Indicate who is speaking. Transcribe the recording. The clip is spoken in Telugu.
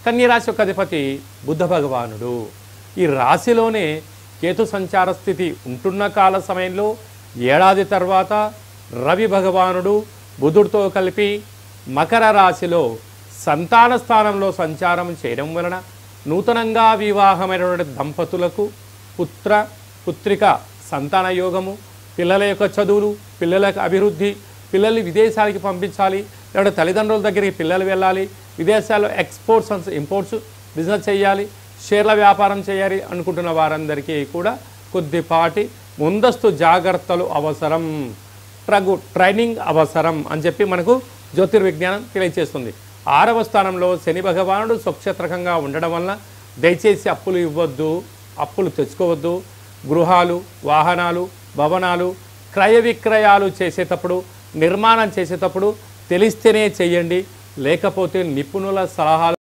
Speaker 1: కన్య రాశి యొక్క అధిపతి బుధ భగవానుడు. ఈ రాశిలోనే కేతు సంచార స్థితి ఉంటున్న కాల సమయంలో ఏడాది తర్వాత రవి భగవానుడు బుధుడితో కలిపి మకర రాశిలో సంతాన స్థానంలో సంచారం చేయడం వలన నూతనంగా వివాహమైనటువంటి దంపతులకు పుత్ర పుత్రిక సంతాన యోగము, పిల్లల యొక్క చదువులు, పిల్లల అభివృద్ధి, పిల్లల్ని విదేశాలకి పంపించాలి, లేకపోతే తల్లిదండ్రుల దగ్గరికి పిల్లలు వెళ్ళాలి, విదేశాల్లో ఎక్స్పోర్ట్స్ అండ్ ఇంపోర్ట్స్ బిజినెస్ చేయాలి, షేర్ల వ్యాపారం చేయాలి అనుకుంటున్న వారందరికీ కూడా కొద్దిపాటి ముందస్తు జాగ్రత్తలు అవసరం, ట్రైనింగ్ అవసరం అని చెప్పి మనకు జ్యోతిర్విజ్ఞానం తెలియజేస్తుంది. 6వ స్థానంలో శని భగవానుడు స్వక్షేత్రకంగా ఉండడం వల్ల దయచేసి అప్పులు ఇవ్వద్దు, అప్పులు తెచ్చుకోవద్దు. గృహాలు, వాహనాలు, భవనాలు క్రయ విక్రయాలు చేసేటప్పుడు, నిర్మాణం చేసేటప్పుడు తెలిస్తేనే చేయండి, లేకపోతే నిపుణుల సలహాలు